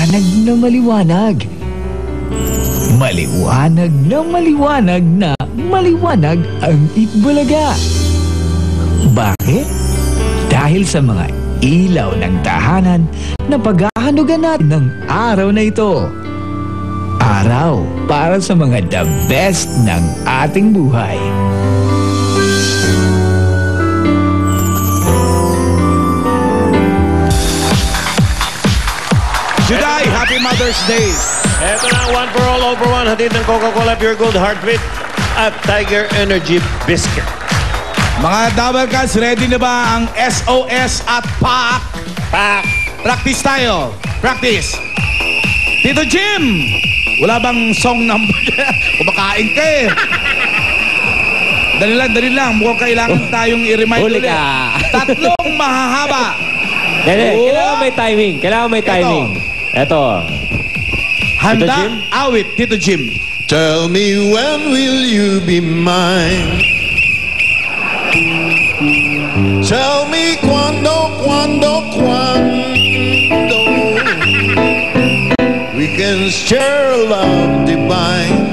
maliwanag na maliwanag. Maliwanag na maliwanag na maliwanag ang Itbulaga. Bakit? Dahil sa mga ilaw ng tahanan na paghahanugan natin ng araw na ito. Araw para sa mga the best ng ating buhay. Juday, Happy Mother's Day! Ito na, one for all for one. Hatid ng Coca-Cola Pure Gold Heartbeat at Tiger Energy Biscuit. Mga Double Cats, ready na ba ang SOS at PAC? Pak! Practice tayo. Practice. Tito Jim, wala bang song number? Kumakain ka eh. Dali lang. Mukhang kailangan tayong i-remind Huli ulit. ka. Tatlong mahahaba. Kailangan may timing. Kailangan may timing. Ito. Handa, Tito Jim? awit, Tito Jim. Tell me when will you be mine? Tell me cuando we can share love divine.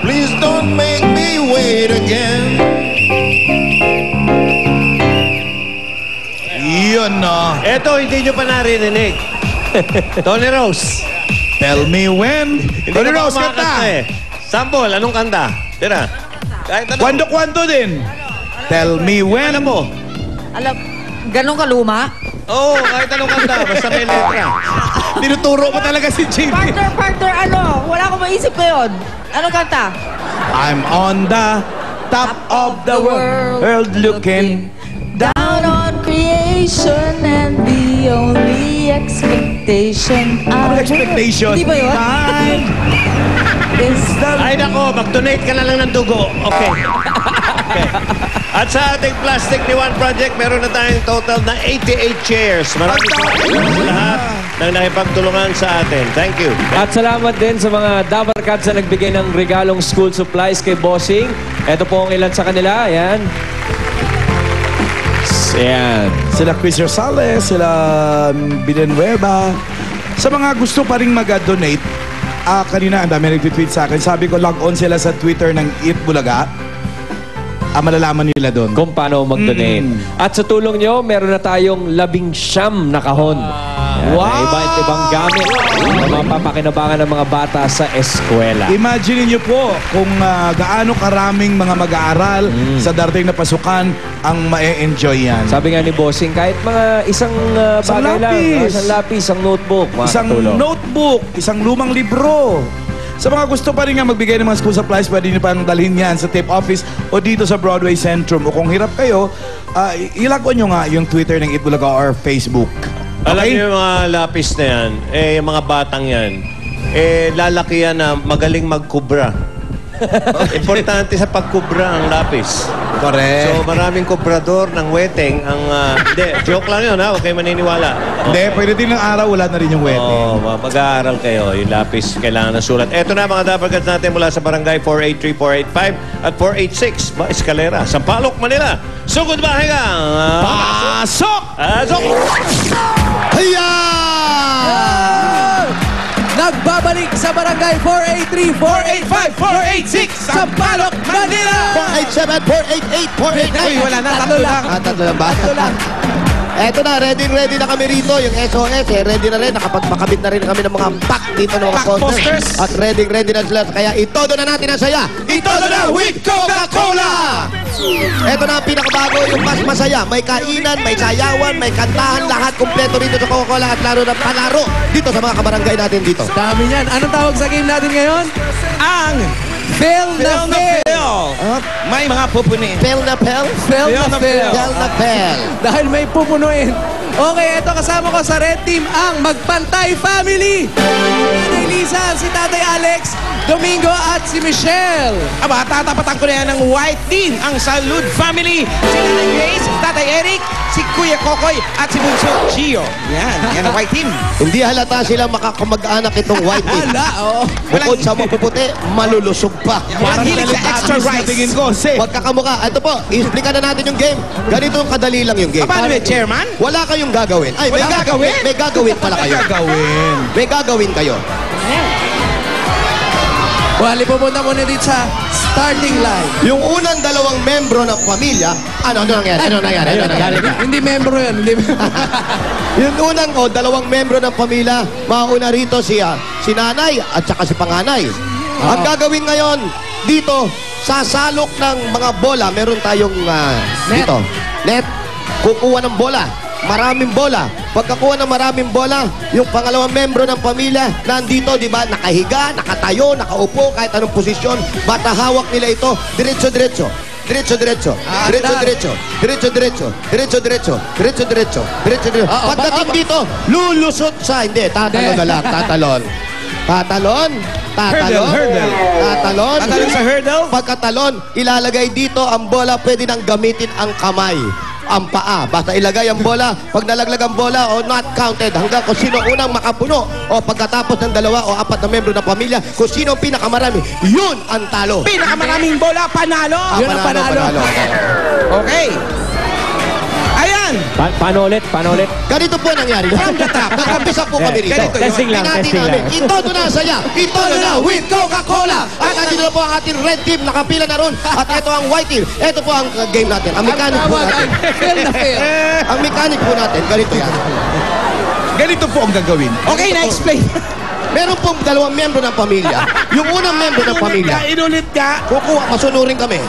Please don't make me wait again. Yun no. Ito, hindi nyo pa naririnig. Tony Rose. Tell me when. Hindi Tony ka pa Rose, kumakanta kanta. eh. Sample, anong kanta? Tira. Kahit ano. Kwando din. Tell me when. Alam mo? Alam, ganun kaluma? Oo, kahit anong kanta. Basta may letra. Tinuturo mo talaga si Jimmy. Partner, ano? Wala akong maisip ngayon. Anong kanta? I'm on the top of the world looking. Down on creation and the only expectation Ano expectation? Hindi ba yun? Time Is the... Ay nako, mag-donate ka na lang ng dugo. Okay. Okay. At sa ating Plastic ni One Project, meron na tayong total na 88 chairs. Maraming salamat sa lahat ng nakipagtulungan sa atin. Thank you. At salamat din sa mga Dabar Cats na nagbigay ng regalong school supplies kay Bossing. Ito po ang ilan sa kanila. Ayan. Ayan. Sila Chris Rosales, sila Villanueva. Sa mga gusto pa rin mag-donate, kanina ang dami nag-tweet sa akin. Sabi ko, log on sila sa Twitter ng Itbulaga. Malalaman nila doon. Kung paano mag-donate. At sa tulong nyo, meron na tayong 19 na kahon. Ayan, Wow! Iba-ibang gamit na mapapakinabangan ng mga bata sa eskwela. Imagine niyo po kung gaano karaming mga mag-aaral sa darating na pasukan ang ma-enjoy yan. Sabi nga ni Bossing, kahit mga isang bagay lang, isang lapis, isang notebook, Isang makakatulong. notebook, isang lumang libro. Sa mga gusto pa rin nga magbigay ng mga school supplies, pwede nyo pang dalhin yan sa tip office o dito sa Broadway Centrum. O kung hirap kayo, ilagyan nyo nga yung Twitter ng Itbulaga or Facebook. Alam Okay? niyo yung mga lapis na yan, yung mga batang yan, lalaki yan na magaling magkubra. Importante sa pagkubra ang lapis. Correct. So maraming kubrador ng weteng ang... Hindi, joke lang yun ha, huwag kayo maniniwala. Hindi, pwede din ng araw, wala na rin yung wete. Oo, mag-aaral kayo. Yung lapis, kailangan ng sulat. Eto na mga dabarkats natin mula sa barangay 483-485 at 486, Escalera, Sampaloc, Manila. Sugod ba hanggang... Pasok! Pasok! Hiya! Nagbabalik sa barangay 483-485-486 Sampaloc, Manila! 487, 488, 489. Uy, wala na, tatlo lang. Tatlo lang ba? Eto na, ready na kami rito. Yung SOS, ready na rin. Nakapagpakabit na rin kami ng mga pack dito ng mga Pack posters. At ready na sila. Kaya itodo na natin ang saya. Itodo na with Coca-Cola! Eto na ang pinakabago, yung mas masaya. May kainan, may sayawan, may kantahan, lahat kumpleto rito sa Coca-Cola at laro na palaro dito sa mga kabarangay natin dito. Dami niyan. Anong tawag sa game natin ngayon? Ang Fail na Fail! May mga pupuni. Pel na pel? Fail na Fail! Pel na pel. Dahil may pupunuin. Okay, ito kasama ko sa Red Team ang Magpantay Family. Nanay Lisa, si Tatay Alex, Domingo at si Michelle. Aba, tatapatan ko na yan ng White Team, ang Salud Family. Sila ng Grace, si Tatay Eric, si Kuya Kokoy, at si Bunso Gio. Yan ang white team. Hindi halata sila makakamag-anak itong white team. Wala, oo. Bukod sa mapuputi, malulusog pa. Walang hilig sa extra rice. Tingin ko, Huwag kakamukha. Ito po, i-explica na natin yung game. Ganito yung kadali lang yung game. Paano Chairman? Wala kayong gagawin. Ay, Wala gagawin? May gagawin pala kayo. gagawin. May gagawin kayo. Wali, pupunta muna dito sa starting line. Yung unang dalawang membro ng pamilya, ano nangyari? Hindi membro yan. Yung unang dalawang membro ng pamilya, mauna rito si nanay at saka si panganay. Ang gagawin ngayon, dito, sasalok ng mga bola. Meron tayong dito, net. Kukuha ng bola. Maraming bola. Pagkakuha ng maraming bola, yung pangalawang membro ng pamilya, nandito, di ba, nakahiga, nakatayo, nakaupo, kahit anong posisyon, basta hawak nila ito, diretso-diretso. Diretso-diretso. Diretso-diretso. Diretso-diretso. Diretso-diretso. Diretso-diretso. Diretso-diretso. Pagdating dito, lulusot sa, hindi, tatalon na lang, tatalon. Tatalon. Tatalon. Hurdle. Tatalon. Tatalon sa hurdle? Pagkatalon, ilalagay dito ang bola, pwede nang gamitin ang kamay. Ang paa. Basta ilagay ang bola. Pag nalaglag ang bola, not counted. Hanggang kung sino unang makapuno. O pagkatapos ng 2 o 4 na membro ng pamilya, kung sino ang pinakamarami, yun ang talo. Pinakamaraming bola, panalo. Yun ang panalo. Okay. Ayan. Paano ulit? Ganito po nangyari. From the top. Nag-umpisa po kami rito. Ganito yun. Testing lang. Itodo na saya. Itodo na with Coca-Cola. At andito na po ang ating red team. Nakapila na ron. At ito ang white team. Ito po ang game natin. Ang mechanic po natin. Ang mechanic po natin. Ganito yan. Ganito po ang gagawin. Okay, na-explain. Meron pong 2 membro ng pamilya. Yung unang membro ng pamilya. Inulit ka. Kukuha, masunurin kami.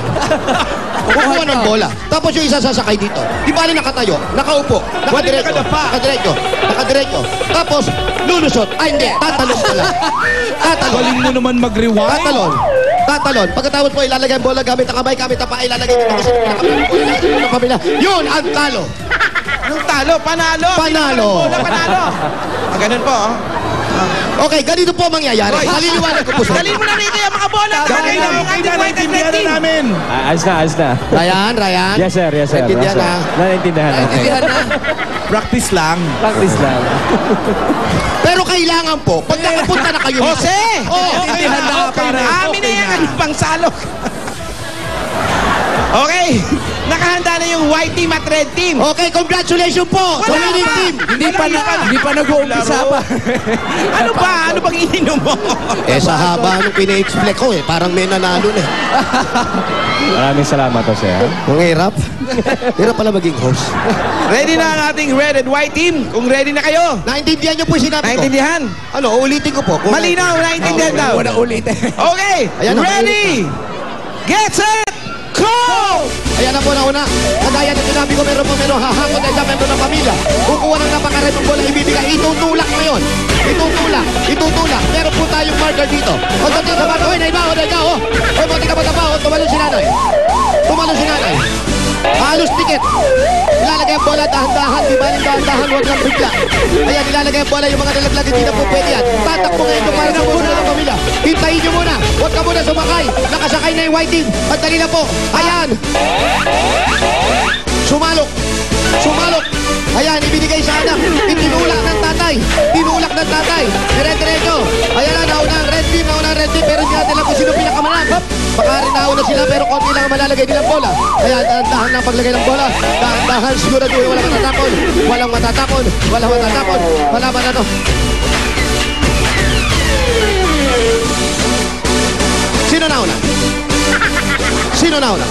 Kukuha ng bola. Tapos yung isa sasakay dito. Di ba nakatayo, nakaupo, nakadiretso, nakadiretso, nakadiretso. Tapos, lulusot. Ay, hindi. Tatalon pala. Tatalon. Galing mo naman mag-rewind. Tatalon. Tatalon. Pagkatapos po, ilalagay ang bola gamit ang kamay, gamit ang paa, ilalagay dito kasi ng pamilya. Yun ang talo. Anong talo? Panalo. Panalo. Panalo. Ganun po. Okay, ganito po mangyayari. Haliliwanag ko po sa Dalhin mo na rito yung mga bola. Dalhin mo ang ating white and red team. namin. Ayos na. Ryan. Yes, sir. Naintindihan na. Naintindihan. Naintindihan na. Practice lang. Practice lang. Pero kailangan po, pag nakapunta na kayo. Jose! Naintindihan na. Amin na yan. Pang salok. Okay. Nakahanda na yung white team at red team. Okay, congratulations po sa winning team. Hindi pa nag-uumpisa pa. Ano ba? Ano bang ininom mo? Sa haba nung pina-explain ko parang may nanalo na. Maraming salamat, Jose. Ang hirap. Hirap pala maging host. Ready na ang ating red and white team. Kung ready na kayo. Naintindihan niyo po yung sinabi ko? Naintindihan? Ano, ulitin ko po. Malinaw, naintindihan daw. Wala ulitin. Okay, Ayan na, ready, get set, go! Ayan na po na una. Kagaya na sinabi ko, meron hahamon na isang membro ng pamilya. Kukuha ng napakaraming bola, ibibigay. Itutulak ngayon. Itutulak. Meron po tayong marker dito. Pagdating sa marker, naiba. Hoy, buti ka mataba. Tumalon si nanay. Halos tikit. Ilalagay ang bola, dahan-dahan. Di ba? Dahan-dahan, huwag lang bigla. Ayan, ilalagay ang bola. Yung mga nalaglag, hindi na po pwede yan. Tatakbo ngayon yung para sa puso ng pamilya. Hintayin nyo muna. Huwag ka muna sumakay. Nakasakay na yung white team. At dali na po. Ayan. Sumalok. Ayan, ibinigay sa anak. Tinulak ng tatay. Dire-diretso. Ayan na, nauna ang red team. Pero hindi natin lang kung sino pinakamanang. Baka rin nauna sila, pero konti lang ang malalagay nilang bola. Ayan, dahan lang paglagay ng bola. Dahan, siguraduhin, walang matatakon. Malaman na to. Sino nauna?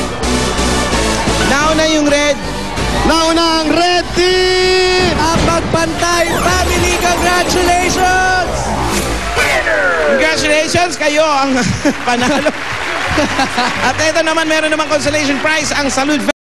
Nauna yung red. Nauna ang red team! Ang Magpantay Family, congratulations! Congratulations, kayo ang panalo. At ito naman, meron namang consolation prize ang Salud